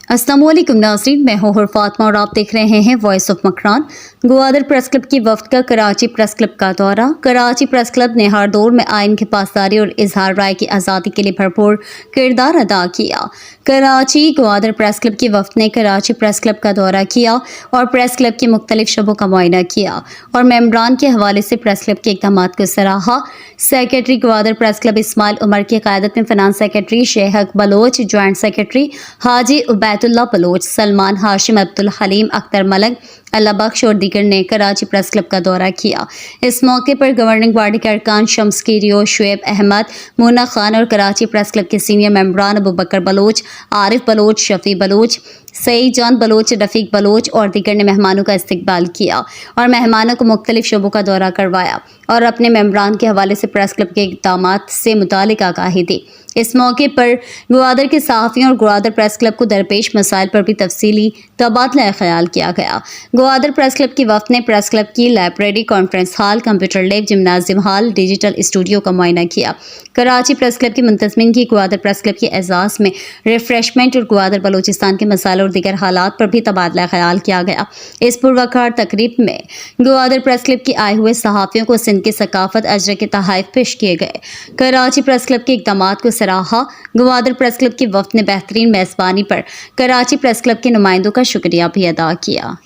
अस्सलाम वालेकुम नाज़रीन, मैं हूँ फातिमा और आप देख रहे हैं voice of Makran. Gwadar press club की वफ्द का कराची प्रेस क्लब का दौरा। कराची प्रेस क्लब ने हर दौर में आइन की पासदारी और इजहार राय की आज़ादी के लिए भरपूर किरदार अदा किया। कराची ग्वादर प्रेस क्लब की वफ्द ने कराची प्रेस क्लब का दौरा किया और प्रेस क्लब के मुख्तलिफ शोबों का मुआयना किया और मेम्बरान के हवाले से प्रेस क्लब के इक़दाम को सराहा। Secretary Gwadar press club Ismail Umar की क़यादत में finance secretary Shehak Baloch, joint secretary Haji Ubaidullah Baloch, Salman Hashim, Abdul Haleem, Akhtar Malak, Allah Bakhsh और दीगर ने कराची प्रेस क्लब का दौरा किया। इस मौके पर गवर्निंग बॉडी के अरकान शम्स कीरियो, शुएब अहमद, मुन्ना खान और कराची प्रेस क्लब के सीनियर मेम्बरान अबू बकर बलोच, आरिफ बलोच, शफी बलोच, सईद जान बलोच, रफ़ीक बलोच और दीगर ने मेहमानों का इस्तकबाल किया और मेहमानों को मुख्तलिफ शोबों का दौरा करवाया और अपने मेम्बरान के हवाले से प्रेस क्लब के इक़दामात से मुतालिक आगाही दी। इस मौके पर ग्वादर के सहाफ़ियों और ग्वादर प्रेस क्लब को दरपेश मसाइल पर भी तफसीली तबादला ख्याल किया गया। ग्वादर प्रेस क्लब की वफ़द ने प्रेस क्लब की library, conference hall, computer lab, gymnasium hall, digital studio का मुआयना किया। कराची प्रेस क्लब की मुंतज़मीन की ग्वादर प्रेस क्लब के एजाज़ में रिफ्रेशमेंट और ग्वादर बलूचिस्तान के मसाइल और दीगर हालात पर भी तबादला ख्याल किया गया। इस पुरवकार तकरीब में ग्वादर प्रेस क्लब के आए हुए सहाफ़ियों को सिंध की सकाफत अजर के तोहफ़े पेश किए गए। कराची प्रेस क्लब के इक़दामात को सराहा। ग्वादर प्रेस क्लब की वफ़द ने बेहतरीन मेज़बानी पर कराची प्रेस क्लब के नुमाइंदों का शुक्रिया भी अदा किया।